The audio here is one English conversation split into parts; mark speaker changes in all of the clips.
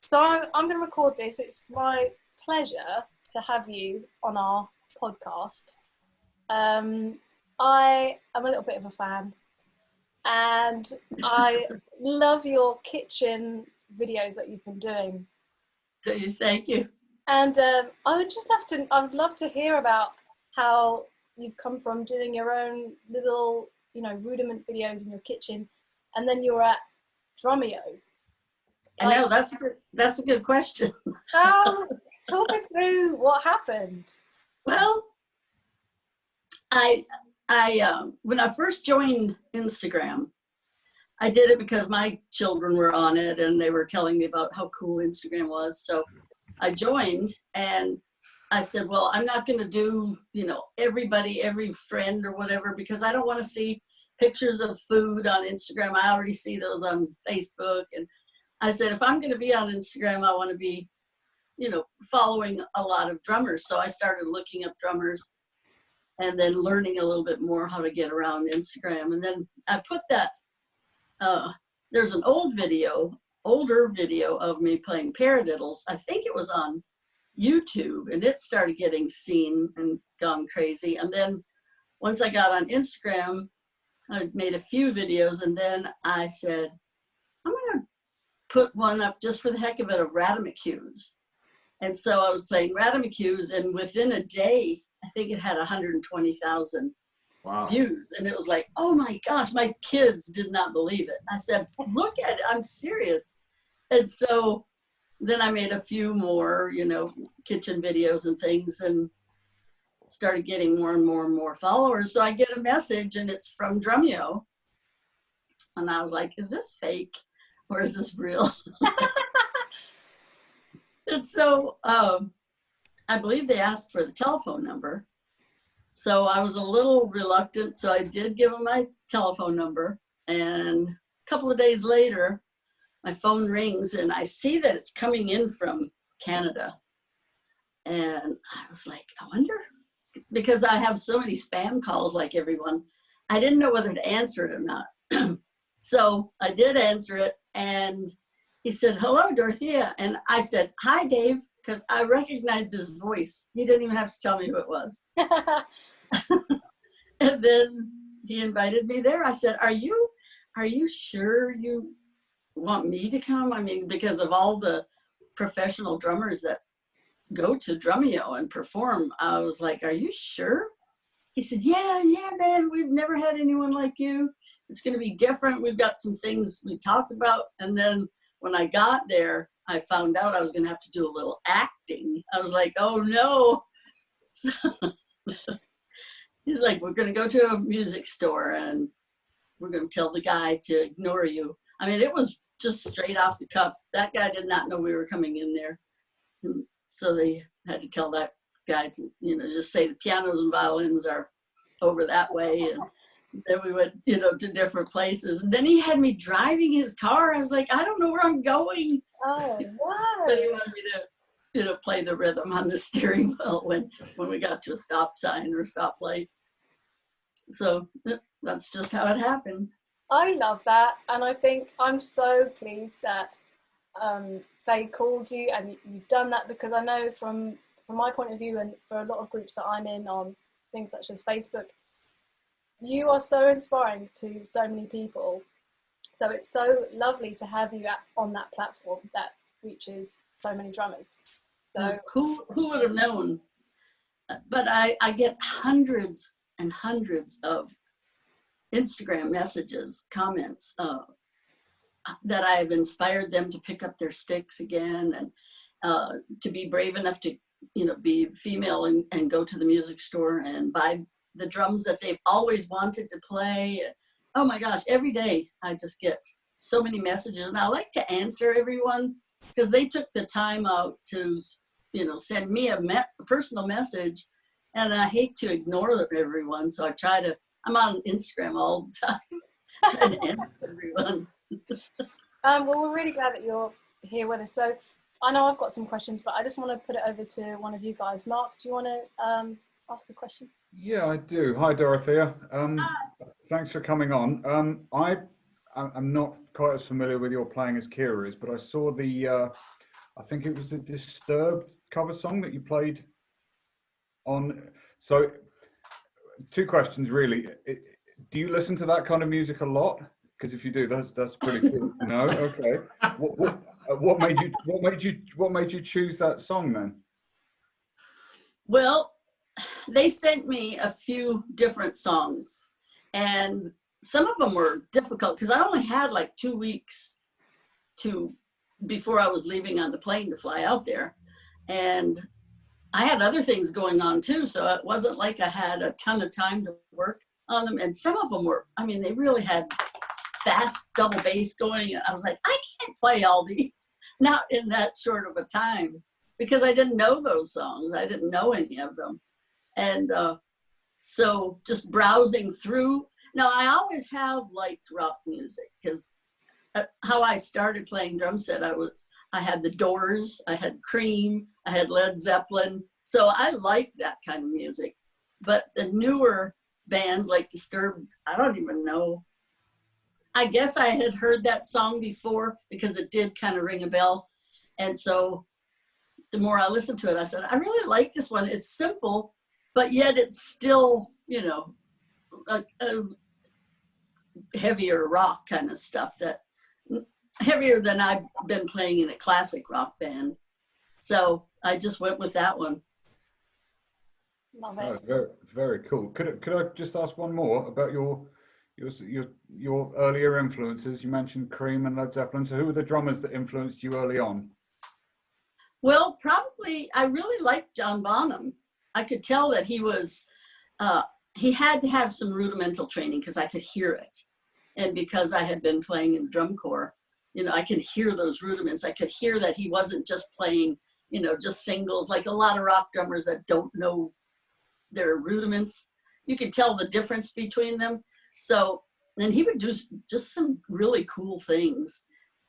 Speaker 1: So I'm going to record this. It's my pleasure to have you on our podcast. I am a little bit of a fan, and I love your kitchen videos that you've been doing.
Speaker 2: Thank you.
Speaker 1: And I would love to hear about how you've come from doing your own little, rudiment videos in your kitchen, and then you're at DrumEO.
Speaker 2: I know that's a good question.
Speaker 1: Talk us through what happened.
Speaker 2: Well, I when I first joined Instagram, I did it because my children were on it and they were telling me about how cool Instagram was. So I joined and I said, well, I'm not going to do, every friend or whatever, because I don't want to see pictures of food on Instagram. I already see those on Facebook. And I said, if I'm going to be on Instagram, I want to be, following a lot of drummers. So I started looking up drummers and then learning a little bit more how to get around Instagram. And then I put that, there's an older video of me playing paradiddles. I think it was on YouTube, and it started getting seen and gone crazy. And then once I got on Instagram, I made a few videos, and then I said, I'm going to put one up just for the heck of it of Radamucues. And so I was playing Radamucues, and within a day, I think it had 120,000 views. And it was like, oh my gosh, my kids did not believe it. I said, look at it, I'm serious. And so then I made a few more, kitchen videos and things, and started getting more and more and more followers. So I get a message, and it's from DrumEO. And I was like, is this fake or is this real? And so I believe they asked for the telephone number. So I was a little reluctant. So I did give them my telephone number. And a couple of days later, my phone rings and I see that it's coming in from Canada. And I was like, I wonder, because I have so many spam calls like everyone, I didn't know whether to answer it or not. So I did answer it, and he said, hello, Dorothea. And I said, hi, Dave, because I recognized his voice. He didn't even have to tell me who it was. And then he invited me there. I said, are you sure you want me to come? I mean, because of all the professional drummers that go to DrumEO and perform, I was like, are you sure? He said, yeah, man, we've never had anyone like you. It's going to be different. We've got some things we talked about. And then when I got there, I found out I was going to have to do a little acting. I was like, oh no. So he's like, we're going to go to a music store and we're going to tell the guy to ignore you. I mean, it was just straight off the cuff. That guy did not know we were coming in there. And so they had to tell that guy to, just say the pianos and violins are over that way. And then we went, to different places. And then he had me driving his car. I was like, I don't know where I'm going.
Speaker 1: Oh, wow.
Speaker 2: But he wanted me to, play the rhythm on the steering wheel when we got to a stop sign or a stoplight. So that's just how it happened.
Speaker 1: I love that. And I think I'm so pleased that they called you and you've done that, because I know from my point of view, and for a lot of groups that I'm in on things such as Facebook, you are so inspiring to so many people. So it's so lovely to have you on that platform that reaches so many drummers. So
Speaker 2: who would have known? But I get hundreds and hundreds of Instagram messages, comments, that I have inspired them to pick up their sticks again, and to be brave enough to, be female and go to the music store and buy the drums that they've always wanted to play. Oh my gosh, every day I just get so many messages, and I like to answer everyone because they took the time out to, send me a personal message, and I hate to ignore everyone. So I'm on Instagram all the time trying to answer everyone.
Speaker 1: Well, we're really glad that you're here with us. So I know I've got some questions, but I just want to put it over to one of you guys. Mark, do you want to ask a question?
Speaker 3: Yeah, I do. Hi, Dorothea. Thanks for coming on. I'm not quite as familiar with your playing as Kira is, but I saw the I think it was a Disturbed cover song that you played on. So, two questions really. Do you listen to that kind of music a lot? Because if you do, that's pretty cool. No, okay. What made you choose that song then?
Speaker 2: Well, they sent me a few different songs, and some of them were difficult because I only had like 2 weeks before I was leaving on the plane to fly out there, and I had other things going on too, so it wasn't like I had a ton of time to work on them. And some of them were, I mean, they really had fast double bass going. I was like, I can't play all these, not in that short of a time, because I didn't know those songs. I didn't know any of them. And so just browsing through. Now, I always have liked rock music because how I started playing drum set, I had the Doors, I had Cream, I had Led Zeppelin. So I like that kind of music. But the newer bands like Disturbed, I don't even know. I guess I had heard that song before because it did kind of ring a bell. And so the more I listened to it, I said, I really like this one. It's simple, but yet it's still, you know, a heavier rock kind of stuff, that heavier than I've been playing in a classic rock band. So I just went with that one.
Speaker 1: Love it.
Speaker 3: Oh, very, very cool. Could I just ask one more about your earlier influences? You mentioned Cream and Led Zeppelin. So who were the drummers that influenced you early on?
Speaker 2: Well, probably I really liked John Bonham. I could tell that he was, he had to have some rudimental training because I could hear it. And because I had been playing in drum corps, you know, I could hear those rudiments. I could hear that he wasn't just playing, you know, just singles, like a lot of rock drummers that don't know their rudiments. You could tell the difference between them. So then he would do just some really cool things.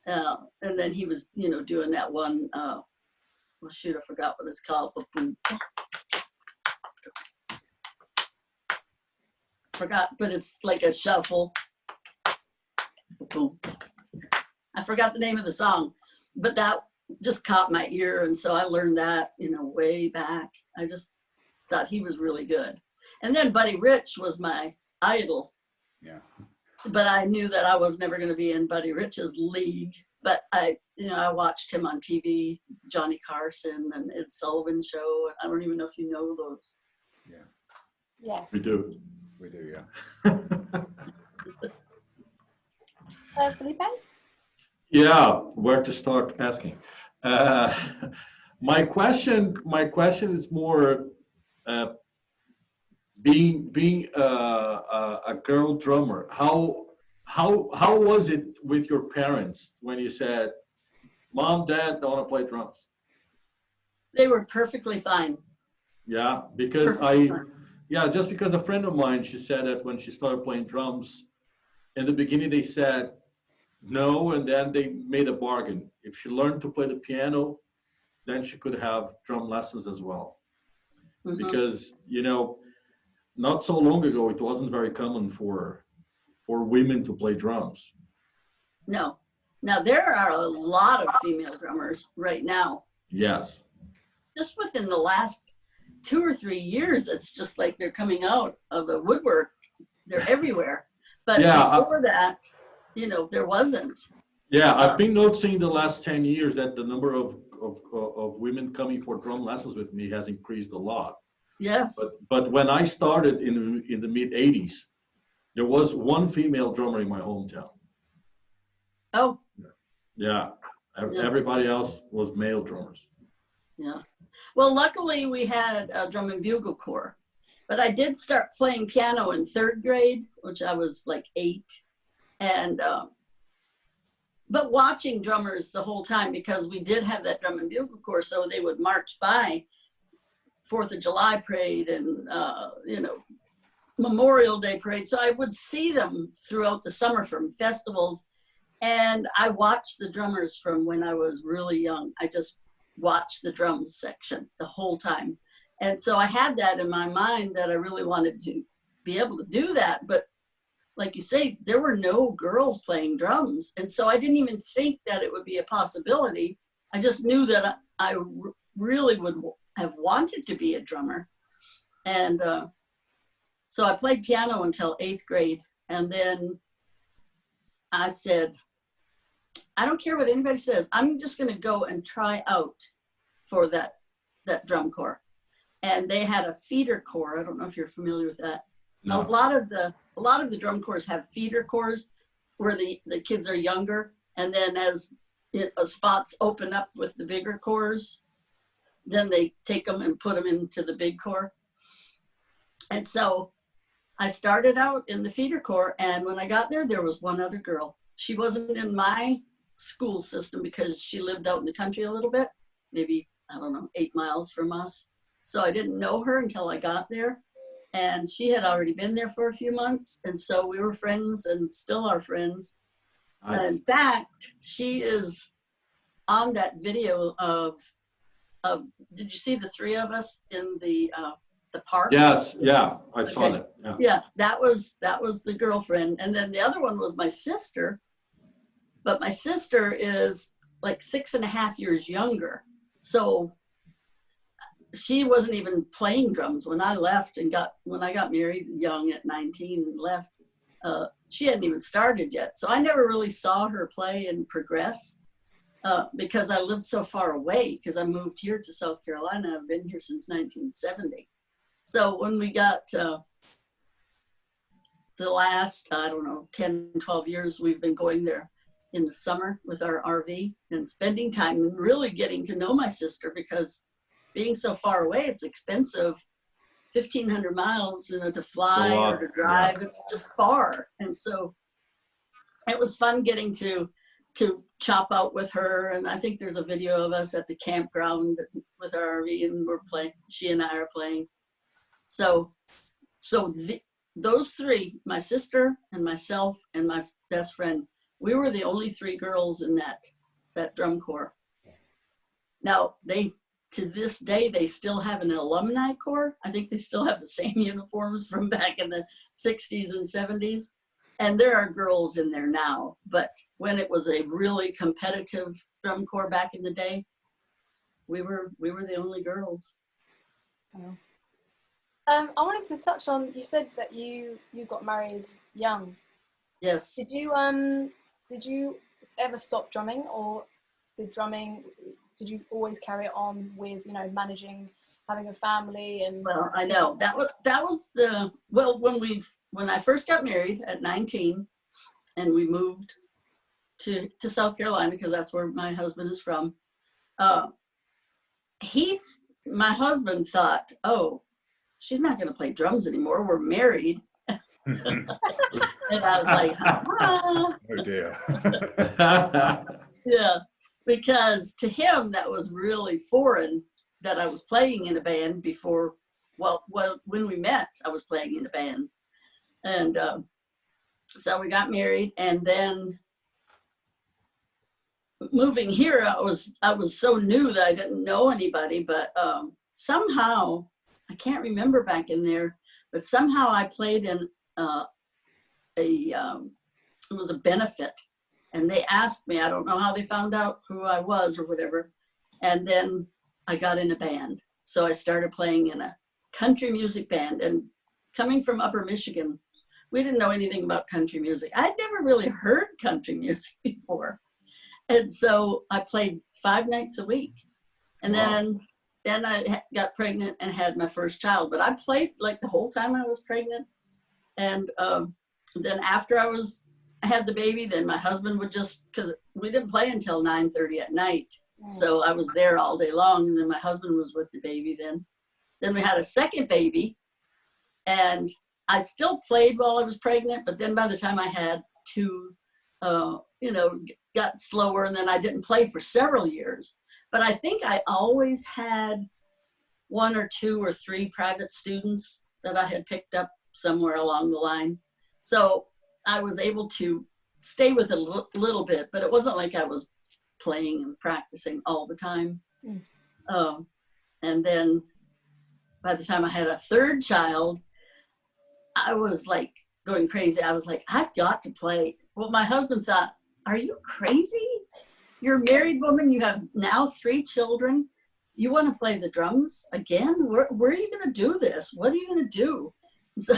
Speaker 2: And then he was, you know, doing that one, well, shoot, I forgot what it's called. Forgot, but it's like a shuffle. I forgot the name of the song, but that just caught my ear. And so I learned that, you know, way back. I just thought he was really good. And then Buddy Rich was my idol.
Speaker 3: Yeah.
Speaker 2: But I knew that I was never going to be in Buddy Rich's league. But I watched him on TV, Johnny Carson and Ed Sullivan Show. I don't even know if you know those.
Speaker 3: Yeah.
Speaker 1: Yeah.
Speaker 4: We do.
Speaker 3: We do, yeah.
Speaker 1: Felipe?
Speaker 4: Yeah, where to start asking? My question is more being a girl drummer. How was it with your parents when you said, "Mom, Dad, I want to play drums"?
Speaker 2: They were perfectly fine.
Speaker 4: Yeah, because just because a friend of mine, she said that when she started playing drums, in the beginning they said no, and then they made a bargain. If she learned to play the piano, then she could have drum lessons as well. Mm-hmm. Because, you know, not so long ago, it wasn't very common for women to play drums.
Speaker 2: No. Now, there are a lot of female drummers right now.
Speaker 4: Yes.
Speaker 2: Just within the last 2 or 3 years, it's just like they're coming out of the woodwork. They're everywhere. But before that, you know, there wasn't.
Speaker 4: Yeah, I've been noticing the last 10 years that the number of women coming for drum lessons with me has increased a lot.
Speaker 2: Yes.
Speaker 4: But when I started in the mid 80s, there was one female drummer in my hometown.
Speaker 2: Oh.
Speaker 4: Yeah. Everybody else was male drummers.
Speaker 2: Yeah. Well, luckily we had a drum and bugle corps, but I did start playing piano in 3rd grade, which I was like 8. And, but watching drummers the whole time, because we did have that drum and bugle corps, so they would march by 4th of July parade and, you know, Memorial Day parade. So I would see them throughout the summer from festivals. And I watched the drummers from when I was really young. I just watched the drums section the whole time. And so I had that in my mind that I really wanted to be able to do that. But like you say, there were no girls playing drums. And so I didn't even think that it would be a possibility I just knew that I really would have wanted to be a drummer. And so I played piano until 8th grade. And then I said, I don't care what anybody says. I'm just going to go and try out for that drum corps. And they had a feeder corps. I don't know if you're familiar with that. No. A lot of the drum corps have feeder corps where the kids are younger, and then as spots open up with the bigger corps, then they take them and put them into the big corps. And so I started out in the feeder corps, and when I got there was one other girl. She wasn't in my school system because she lived out in the country a little bit, maybe, I don't know, 8 miles from us. So I didn't know her until I got there. And she had already been there for a few months. And so we were friends and still are friends. Nice. In fact, she is on that video of, did you see the three of us in the park?
Speaker 4: Yes, yeah, I saw that.
Speaker 2: Yeah, that was the girlfriend. And then the other one was my sister. But my sister is like 6.5 years younger. So she wasn't even playing drums when I left and when I got married young at 19 and left. She hadn't even started yet. So I never really saw her play and progress because I lived so far away, because I moved here to South Carolina. I've been here since 1970. So when we got the last, I don't know, 10, 12 years, we've been going there in the summer with our RV and spending time and really getting to know my sister, because being so far away, it's expensive. 1,500 miles, to fly or to drive. Yeah. It's just far. And so it was fun getting to chop out with her. And I think there's a video of us at the campground with our RV, and we're playing. She and I are playing. So those three, my sister and myself and my best friend, we were the only three girls in that drum corps. Now, to this day, they still have an alumni corps. I think they still have the same uniforms from back in the 60s and 70s. And there are girls in there now. But when it was a really competitive drum corps back in the day, we were the only girls.
Speaker 1: I wanted to touch on, you said that you got married young.
Speaker 2: Yes.
Speaker 1: Did you ever stop drumming, or did you always carry it on with, managing, having a family? And
Speaker 2: well, I know that was when I first got married at 19, and we moved to South Carolina, because that's where my husband is from. My husband thought, oh, she's not going to play drums anymore. We're married. And I was like, oh
Speaker 3: dear.
Speaker 2: Yeah. Because to him, that was really foreign that I was playing in a band before. Well, when we met, I was playing in a band. And so we got married, and then moving here, I was so new that I didn't know anybody, but somehow, I can't remember back in there, but somehow I played in it was a benefit. And they asked me, I don't know how they found out who I was or whatever. And then I got in a band. So I started playing in a country music band. And coming from Upper Michigan, we didn't know anything about country music. I'd never really heard country music before. And so I played 5 nights a week. And wow. Then I got pregnant and had my first child. But I played like the whole time I was pregnant. And then after I had the baby, then my husband would because we didn't play until 9:30 at night. So I was there all day long, and then my husband was with the baby then. Then we had a second baby, and I still played while I was pregnant, but then by the time I had 2, got slower, and then I didn't play for several years. But I think I always had 1 or 2 or 3 private students that I had picked up somewhere along the line. So I was able to stay with it a little bit, but it wasn't like I was playing and practicing all the time. And then by the time I had a 3rd child, I was like going crazy. I was like, I've got to play. Well, my husband thought, are you crazy? you're a married woman, you have now 3 children, you want to play the drums again? Where are you going to do this? What are you going to do? So,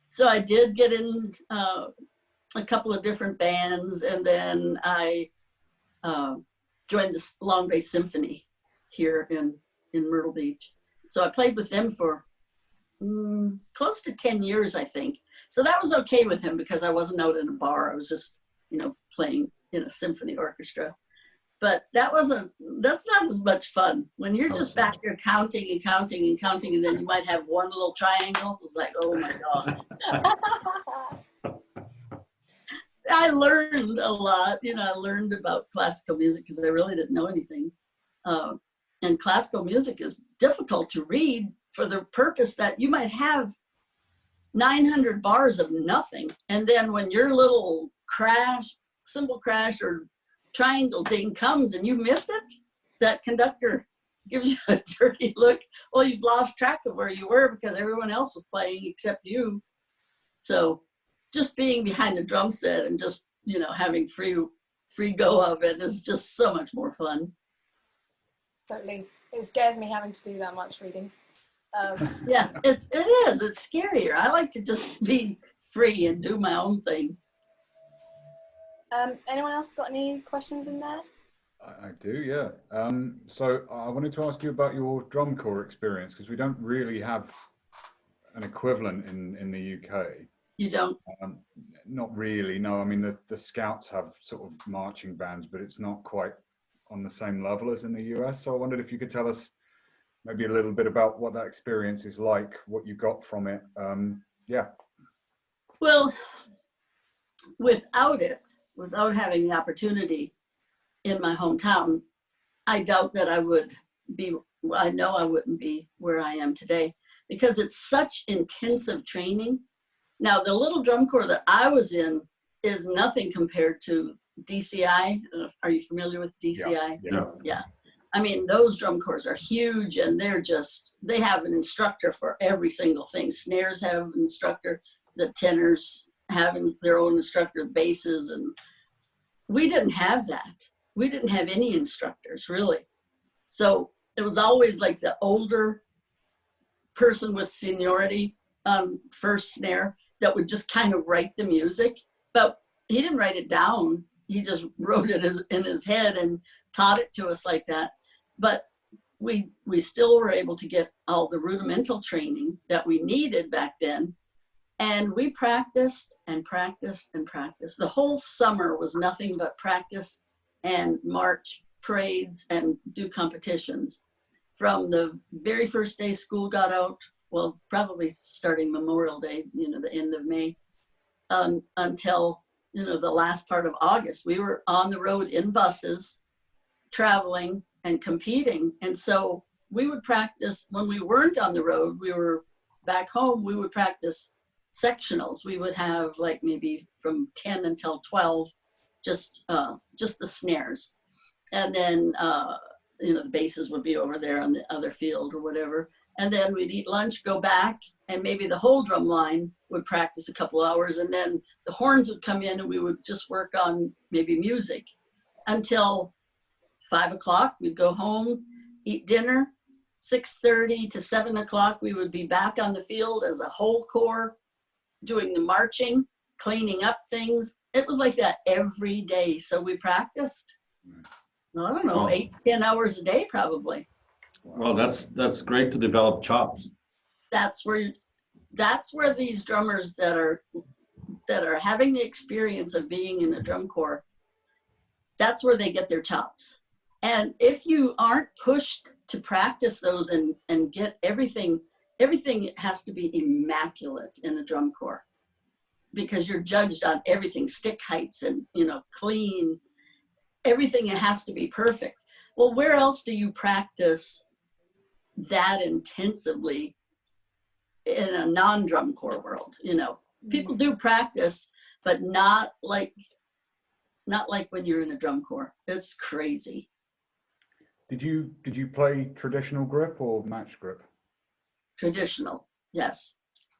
Speaker 2: so I did get in a couple of different bands, and then I joined the Long Bay Symphony here in Myrtle Beach. So I played with them for close to 10 years, I think. So that was okay with him because I wasn't out in a bar. I was just, playing in a symphony orchestra. But that's not as much fun. When you're just back there counting and counting and counting, and then you might have one little triangle. It's like, oh my God. I learned a lot. I learned about classical music because I really didn't know anything. And classical music is difficult to read for the purpose that you might have 900 bars of nothing. And then when your little cymbal crash or triangle ding comes and you miss it, that conductor gives you a dirty look. Well, you've lost track of where you were because everyone else was playing except you. So just being behind the drum set and just, having free go of it is just so much more fun.
Speaker 1: Totally. It scares me having to do that much reading.
Speaker 2: Yeah, it is. It's scarier. I like to just be free and do my own thing.
Speaker 1: Anyone else got any questions in there?
Speaker 3: I do, yeah. So I wanted to ask you about your drum corps experience, because we don't really have an equivalent in the UK.
Speaker 2: You don't?
Speaker 3: Not really, no. I mean, the Scouts have sort of marching bands, but it's not quite on the same level as in the US. So I wondered if you could tell us maybe a little bit about what that experience is like, what you got from it. Yeah.
Speaker 2: Well, without having the opportunity in my hometown, I doubt that I would be, I know I wouldn't be where I am today, because it's such intensive training. Now, the little drum corps that I was in is nothing compared to DCI. Are you familiar with DCI? Yeah. I mean, those drum corps are huge, and they have an instructor for every single thing. Snares have an instructor, the tenors have their own instructor, basses, and we didn't have that. We didn't have any instructors, really. So it was always like the older person with seniority, first snare, that would just kind of write the music. But he didn't write it down. He just wrote it in his head and taught it to us like that. But we still were able to get all the rudimental training that we needed back then. And we practiced and practiced and practiced. The whole summer was nothing but practice and march parades and do competitions. From the very first day school got out, well, probably starting Memorial Day, the end of May, until, the last part of August. We were on the road in buses, traveling and competing. And so we would practice, when we weren't on the road, we were back home, we would practice sectionals. We would have like maybe from 10 until 12, just the snares. And then, the basses would be over there on the other field or whatever. And then we'd eat lunch, go back, and maybe the whole drum line would practice a couple hours, and then the horns would come in and we would just work on maybe music until 5 o'clock. We'd go home, eat dinner. 6:30 to 7 o'clock, we would be back on the field as a whole corps, doing the marching, cleaning up things. It was like that every day. So we practiced, I don't know, 8 to 10 hours a day probably.
Speaker 4: Well, that's great to develop chops.
Speaker 2: That's where these drummers that are having the experience of being in a drum corps, that's where they get their chops. And if you aren't pushed to practice those and get everything has to be immaculate in a drum corps, because you're judged on everything, stick heights and, clean, everything has to be perfect. Well, where else do you practice that intensively in a non-drum corps world? People do practice, but not like when you're in a drum corps. It's crazy.
Speaker 3: Did you play traditional grip or matched grip?
Speaker 2: Traditional, yes.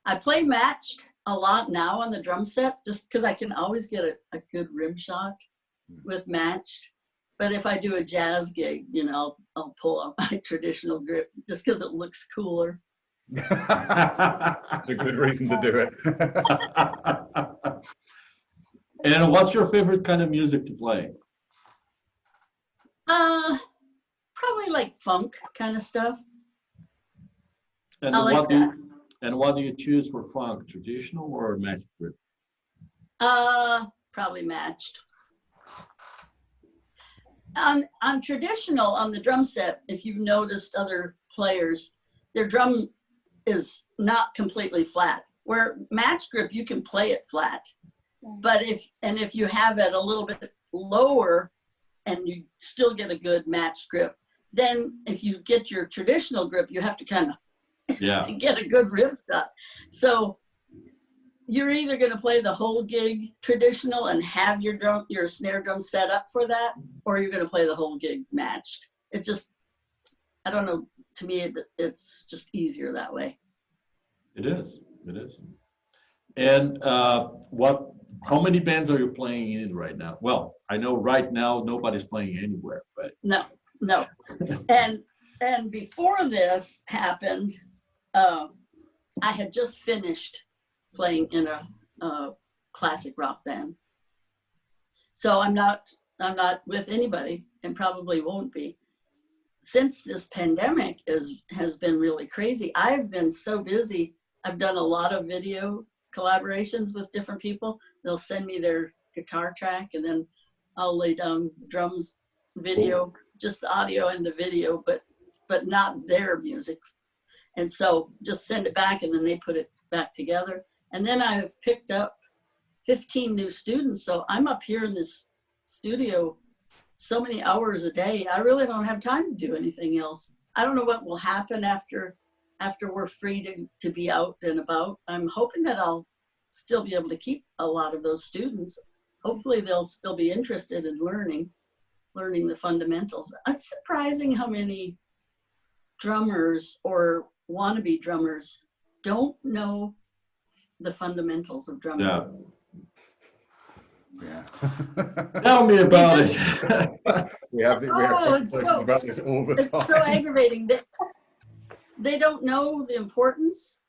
Speaker 2: I play matched a lot now on the drum set, just because I can always get a good rim shot. with matched. But if I do a jazz gig, you know, I'll pull out my traditional grip just because it looks cooler.
Speaker 3: That's a good reason to do it.
Speaker 4: And what's your favorite kind of music to play?
Speaker 2: Probably like funk kind of stuff.
Speaker 4: And
Speaker 2: I like that.
Speaker 4: What do you choose for funk, traditional or matched grip?
Speaker 2: Probably matched. On traditional, on the drum set, if you've noticed other players, their drum is not completely flat. Where match grip, you can play it flat. But if you have it a little bit lower and you still get a good match grip, then if you get your traditional grip, you have to kind of to get a good rip shot. So you're either going to play the whole gig traditional and have your snare drum set up for that, or you're going to play the whole gig matched. It just, I don't know, to me, it's just easier that way.
Speaker 4: It is. And how many bands are you playing in right now? Well, I know right now nobody's playing anywhere, but.
Speaker 2: No. And before this happened, I had just finished playing in a classic rock band. So I'm not with anybody and probably won't be. Since this pandemic has been really crazy, I've been so busy. I've done a lot of video collaborations with different people. They'll send me their guitar track and then I'll lay down drums, video, just the audio and the video, but not their music. And so just send it back and then they put it back together. And then I've picked up 15 new students. So I'm up here in this studio so many hours a day. I really don't have time to do anything else. I don't know what will happen after we're free to be out and about. I'm hoping that I'll still be able to keep a lot of those students. Hopefully they'll still be interested in learning the fundamentals. It's surprising how many drummers or wannabe drummers don't know the fundamentals of drumming.
Speaker 3: Yeah.
Speaker 4: Tell me about it.
Speaker 3: we have about this all the time.
Speaker 2: It's so aggravating. They don't know the importance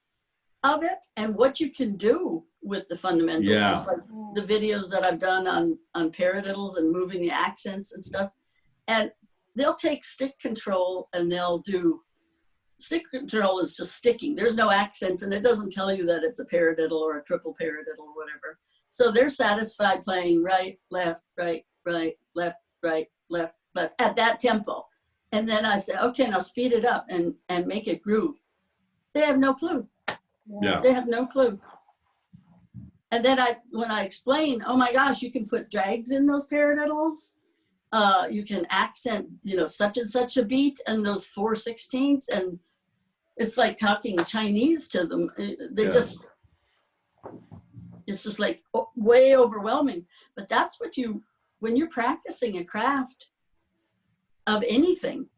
Speaker 2: of it and what you can do with the fundamentals.
Speaker 4: Yeah.
Speaker 2: Just like the videos that I've done on paradiddles and moving the accents and stuff. And they'll take stick control and they'll do, stick control is just sticking. There's no accents and it doesn't tell you that it's a paradiddle or a triple paradiddle or whatever. So they're satisfied playing right, left, left, left at that tempo. And then I say, okay, now speed it up and make it groove. They have no clue.
Speaker 4: Yeah.
Speaker 2: They have no clue. And then when I explain, oh my gosh, you can put drags in those paradiddles. You can accent, such and such a beat and those 4/16ths, and it's like talking Chinese to them. It's just like way overwhelming. But that's what when you're practicing a craft of anything,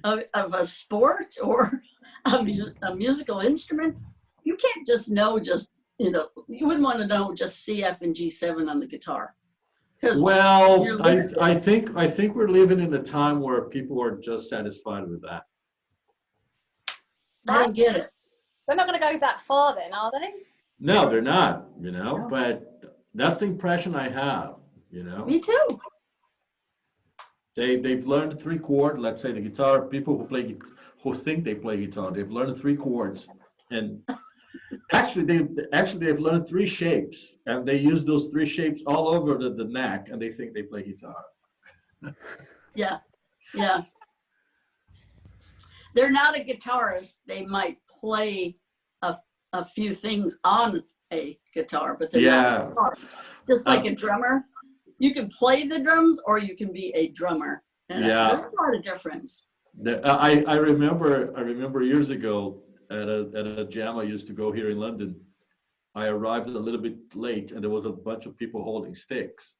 Speaker 2: of a sport or a musical instrument, you can't just know you wouldn't want to know just C, F, and G7 on the guitar.
Speaker 4: Well, I think we're living in a time where people are just satisfied with that.
Speaker 2: I don't get it.
Speaker 1: They're not going to go that far then, are they?
Speaker 4: No, they're not, but that's the impression I have,
Speaker 2: Me too.
Speaker 4: They've learned 3 chord, let's say the guitar, people who think they play guitar, they've learned 3 chords, and actually they've learned 3 shapes, and they use those 3 shapes all over the neck, and they think they play guitar.
Speaker 2: Yeah. They're not a guitarist. They might play a few things on a guitar, but they're not guitarists. Just like a drummer, you can play the drums or you can be a drummer. And there's a lot of difference.
Speaker 4: I remember years ago at a jam I used to go here in London. I arrived a little bit late and there was a bunch of people holding sticks.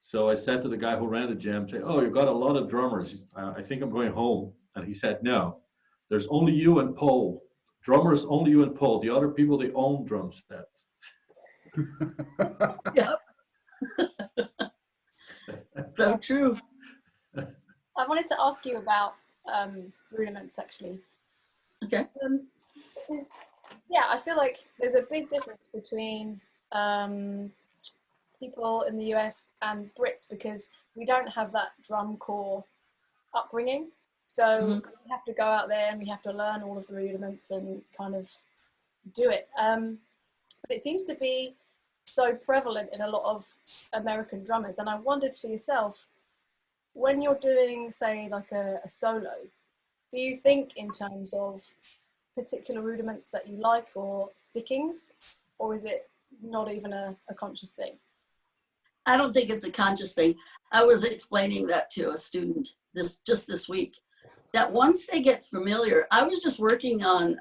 Speaker 4: So I said to the guy who ran the jam, "Oh, you got a lot of drummers. I think I'm going home." And he said, "No, there's only you and Paul. Drummers, only you and Paul. The other people, they own drum sets."
Speaker 2: Yep. So true.
Speaker 1: I wanted to ask you about rudiments, actually.
Speaker 2: Okay.
Speaker 1: Yeah, I feel like there's a big difference between people in the US and Brits because we don't have that drum corps upbringing. So we have to go out there and we have to learn all of the rudiments and kind of do it. But it seems to be so prevalent in a lot of American drummers. And I wondered for yourself, when you're doing, say, like a solo, do you think in terms of particular rudiments that you like or stickings, or is it not even a conscious thing?
Speaker 2: I don't think it's a conscious thing. I was explaining that to a student this week, that once they get familiar, I was just working on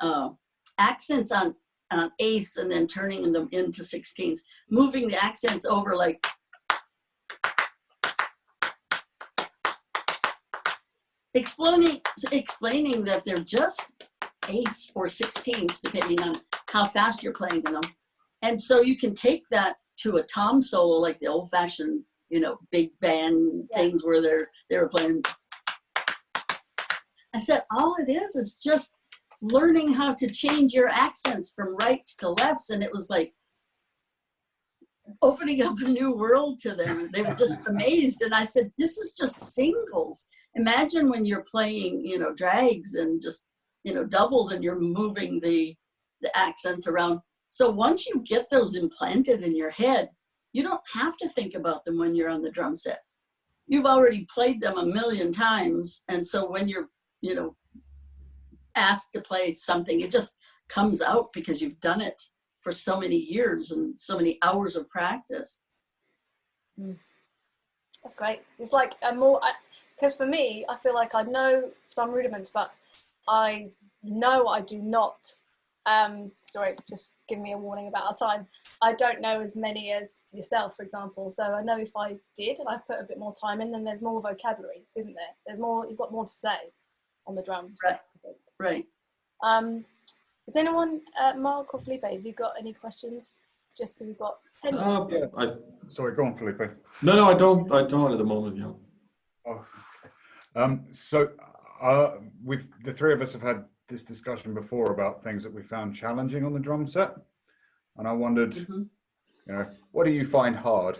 Speaker 2: accents on eighths and then turning them into 16ths, moving the accents over like, explaining that they're just eighths or 16ths, depending on how fast you're playing them. And so you can take that to a tom solo, like the old fashioned, big band things where they were playing. I said, all it is just learning how to change your accents from rights to lefts. And it was like opening up a new world to them. And they were just amazed. And I said, this is just singles. Imagine when you're playing, drags and just, doubles, and you're moving the accents around. So once you get those implanted in your head, you don't have to think about them when you're on the drum set. You've already played them a million times. And so when you're, asked to play something, it just comes out because you've done it for so many years and so many hours of practice.
Speaker 1: That's great. It's like a more, because for me, I feel like I know some rudiments, but I know I do not. Sorry, just give me a warning about our time. I don't know as many as yourself, for example. So I know if I did and I put a bit more time in, then there's more vocabulary, isn't there? There's more. You've got more to say on the drums.
Speaker 2: Right.
Speaker 1: Is anyone, Mark or Felipe, have you got any questions? Just we've got 10 minutes.
Speaker 3: Sorry, go on, Felipe.
Speaker 4: No, I don't at the moment. Yeah.
Speaker 3: Oh, okay. So the three of us have had this discussion before about things that we found challenging on the drum set, and I wondered, what do you find hard?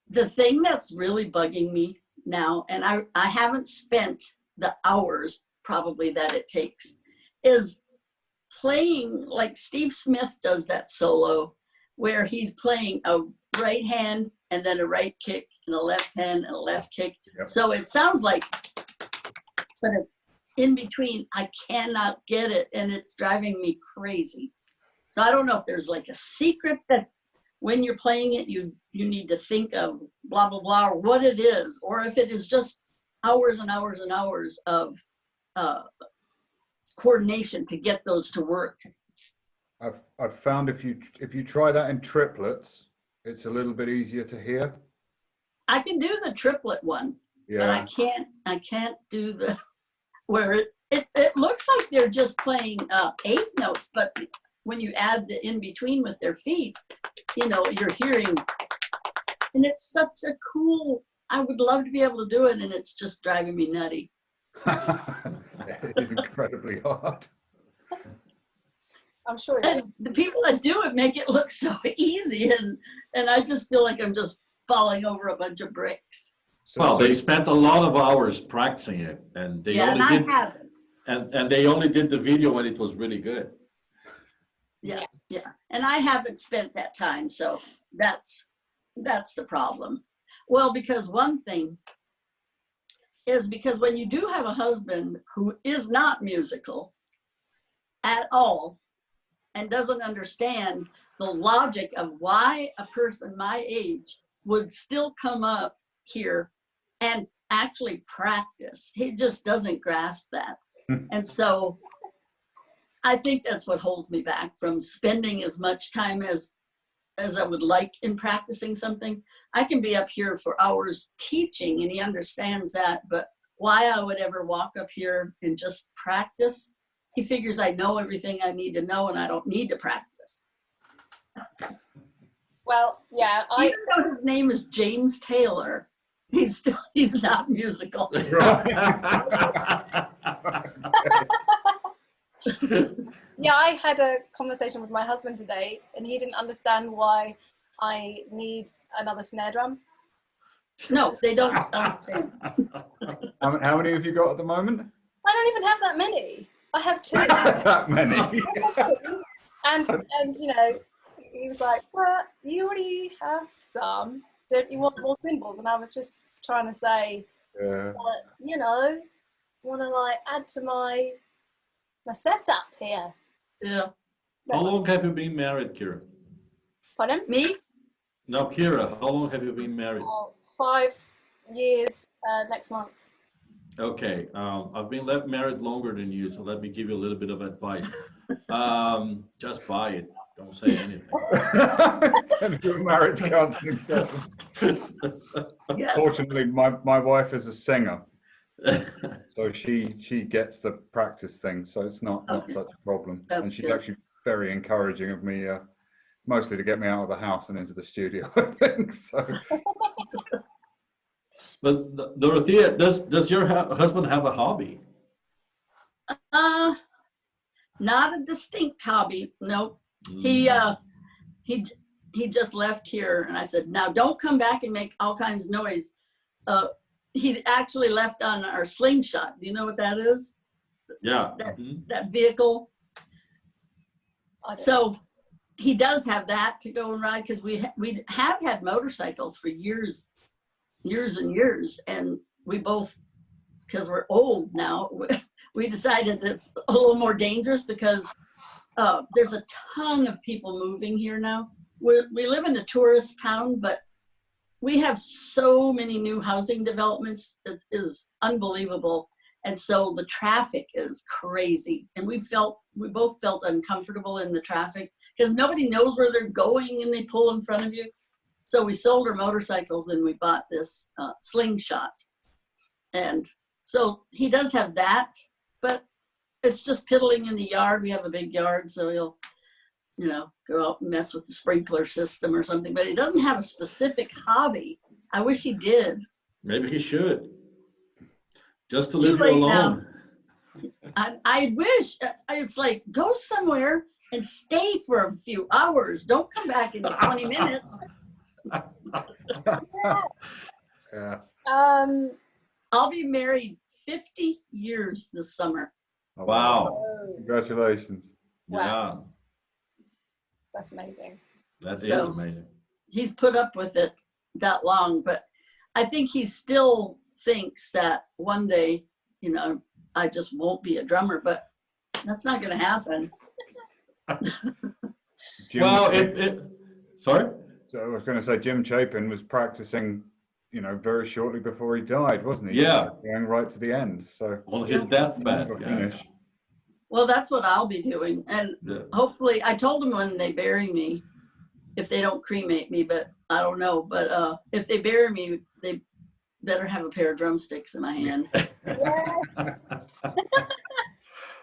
Speaker 2: The thing that's really bugging me now, and I haven't spent the hours probably that it takes, is playing like Steve Smith does that solo where he's playing a right hand and then a right kick and a left hand and a left kick. Yep. So it sounds like, but it's in between, I cannot get it, and it's driving me crazy. So I don't know if there's like a secret that when you're playing it, you need to think of blah, blah, blah, or what it is, or if it is just hours and hours and hours of coordination to get those to work.
Speaker 3: I've found if you try that in triplets, it's a little bit easier to hear.
Speaker 2: I can do the triplet one, but I can't do the where it looks like they're just playing eighth notes, but when you add the in between with their feet, you're hearing, and it's such a cool, I would love to be able to do it, and it's just driving me nutty.
Speaker 3: It is incredibly hard.
Speaker 1: I'm sure.
Speaker 2: And the people that do it make it look so easy, and I just feel like I'm just falling over a bunch of bricks.
Speaker 4: Well, they spent a lot of hours practicing it, and they
Speaker 2: I haven't.
Speaker 4: And they only did the video when it was really good.
Speaker 2: Yeah, and I haven't spent that time, so that's the problem. Well, because one thing is because when you do have a husband who is not musical at all and doesn't understand the logic of why a person my age would still come up here and actually practice, he just doesn't grasp that. And so I think that's what holds me back from spending as much time as I would like in practicing something. I can be up here for hours teaching, and he understands that, but why I would ever walk up here and just practice, he figures I know everything I need to know and I don't need to practice.
Speaker 1: Well, yeah,
Speaker 2: Even though his name is James Taylor, he's not musical.
Speaker 1: yeah, I had a conversation with my husband today, and he didn't understand why I need another snare drum.
Speaker 2: No, they don't understand.
Speaker 3: How many have you got at the moment?
Speaker 1: I don't even have that many. I have 2.
Speaker 3: That many.
Speaker 1: and you know, he was like, "Well, you already have some. Don't you want more cymbals?" And I was just trying to say,
Speaker 3: Yeah.
Speaker 1: you know, want to like add to my setup here.
Speaker 2: Yeah.
Speaker 4: How long have you been married, Kira?
Speaker 1: Pardon?
Speaker 2: Me?
Speaker 4: Now, Kira, how long have you been married?
Speaker 1: 5 years next month.
Speaker 4: Okay, I've been married longer than you, so let me give you a little bit of advice. Just buy it. Don't say anything.
Speaker 3: Send you a marriage counseling session.
Speaker 2: Yes.
Speaker 3: Fortunately, my wife is a singer, so she gets the practice thing, so it's not
Speaker 2: Okay.
Speaker 3: such a problem.
Speaker 2: That's
Speaker 3: and she's
Speaker 2: good.
Speaker 3: actually very encouraging of me, mostly to get me out of the house and into the studio, I think. So.
Speaker 4: But Dorothea, does your husband have a hobby?
Speaker 2: Not a distinct hobby. Nope. He just left here, and I said, "Now don't come back and make all kinds of noise." He actually left on our slingshot. Do you know what that is?
Speaker 4: Yeah.
Speaker 2: That vehicle.
Speaker 1: I don't
Speaker 2: So he does have that to go and ride, because we have had motorcycles for years and years, and we both, because we're old now, we decided it's a little more dangerous because there's a ton of people moving here now. We live in a tourist town, but we have so many new housing developments. It is unbelievable. And so the traffic is crazy. And we both felt uncomfortable in the traffic because nobody knows where they're going and they pull in front of you. So we sold our motorcycles and we bought this slingshot. And so he does have that, but it's just piddling in the yard. We have a big yard, so he'll, go out and mess with the sprinkler system or something, but he doesn't have a specific hobby. I wish he did.
Speaker 4: Maybe he should. Just to leave you
Speaker 2: late
Speaker 4: alone.
Speaker 2: I wish. It's like, go somewhere and stay for a few hours. Don't come back in 20 minutes.
Speaker 3: Yeah.
Speaker 2: I'll be married 50 years this summer.
Speaker 3: Oh,
Speaker 4: Wow.
Speaker 3: Congratulations.
Speaker 4: Yeah,
Speaker 1: That's amazing.
Speaker 4: that is
Speaker 2: So-
Speaker 4: amazing.
Speaker 2: He's put up with it that long, but I think he still thinks that one day, I just won't be a drummer, but that's not going to happen.
Speaker 4: Well, sorry?
Speaker 3: So I was going to say Jim Chapin was practicing, very shortly before he died, wasn't he?
Speaker 4: Yeah.
Speaker 3: Going right to the end. So
Speaker 4: On his deathbed.
Speaker 3: never
Speaker 4: Yeah.
Speaker 3: finish.
Speaker 2: Well, that's what I'll be doing. And
Speaker 4: Yeah.
Speaker 2: hopefully, I told them when they bury me, if they don't cremate me, but I don't know. But if they bury me, they better have a pair of drumsticks in my hand.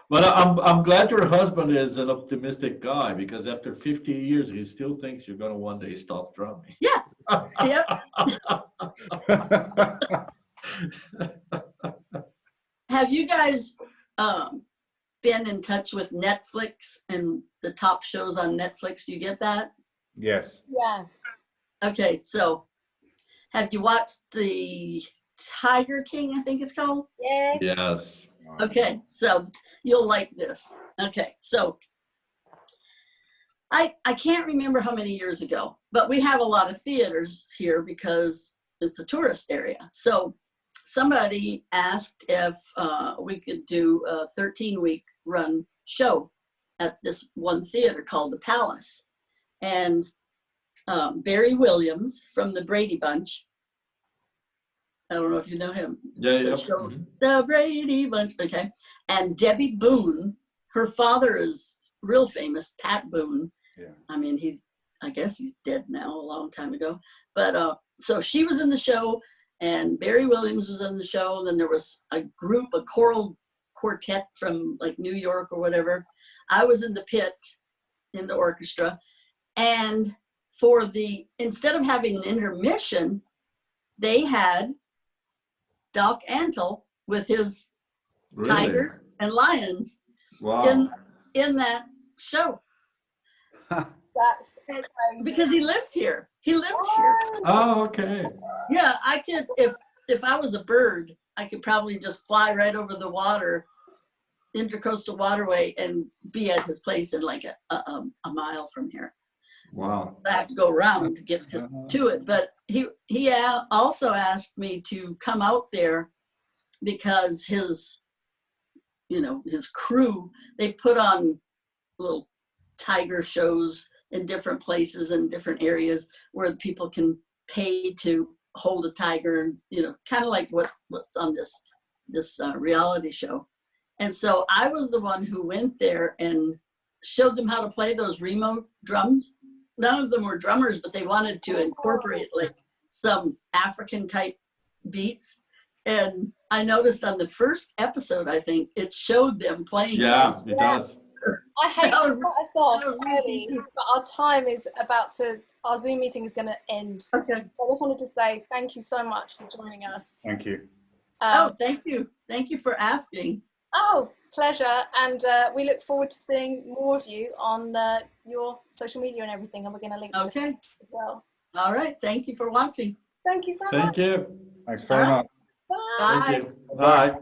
Speaker 4: But I'm glad your husband is an optimistic guy, because after 50 years, he still thinks you're going to one day stop drumming.
Speaker 2: Yeah. Yep. Have you guys been in touch with Netflix and the top shows on Netflix? Do you get that?
Speaker 3: Yes.
Speaker 1: Yeah.
Speaker 2: Okay, so have you watched the Tiger King, I think it's called?
Speaker 1: Yes.
Speaker 4: Yes.
Speaker 2: Okay, so you'll like this. Okay, so I can't remember how many years ago, but we have a lot of theaters here because it's a tourist area. So somebody asked if we could do a 13-week run show at this one theater called the Palace. And Barry Williams from the Brady Bunch, I don't know if you know him.
Speaker 4: Yeah.
Speaker 2: The show, The Brady Bunch, okay. And Debbie Boone, her father is real famous, Pat Boone.
Speaker 3: Yeah.
Speaker 2: I mean, I guess he's dead now, a long time ago. But so she was in the show, and Barry Williams was in the show. And then there was a choral quartet from like New York or whatever. I was in the pit in the orchestra. And instead of having an intermission, they had Doc Antle with his
Speaker 4: Really?
Speaker 2: tigers and lions
Speaker 4: Wow.
Speaker 2: in that show.
Speaker 1: That's crazy.
Speaker 2: Because he lives here. He lives here.
Speaker 4: Oh, okay.
Speaker 2: Yeah, I could, if I was a bird, I could probably just fly right over the water, intercoastal waterway, and be at his place in like a mile from here.
Speaker 4: Wow.
Speaker 2: I have to go around to get to it. But he also asked me to come out there because his crew, they put on little tiger shows in different places and different areas where people can pay to hold a tiger, and kind of like what's on this reality show. And so I was the one who went there and showed them how to play those remote drums. None of them were drummers, but they wanted to incorporate like some African type beats. And I noticed on the first episode, I think it showed them playing.
Speaker 4: Yeah,
Speaker 2: those.
Speaker 4: it does.
Speaker 1: I hate to cut us off
Speaker 2: that was
Speaker 1: early, but our time is our Zoom meeting is going to end.
Speaker 2: Okay.
Speaker 1: So I just wanted to say thank you so much for joining us.
Speaker 3: Thank you.
Speaker 2: Thank you. Thank you for asking.
Speaker 1: Oh, pleasure. And we look forward to seeing more of you on your social media and everything. And we're going to link to it as well.
Speaker 2: All right. Thank you for watching.
Speaker 1: Thank you so much.
Speaker 4: Thank you.
Speaker 3: Thanks very much.
Speaker 1: Bye.
Speaker 2: Bye.
Speaker 4: Thank you. Bye.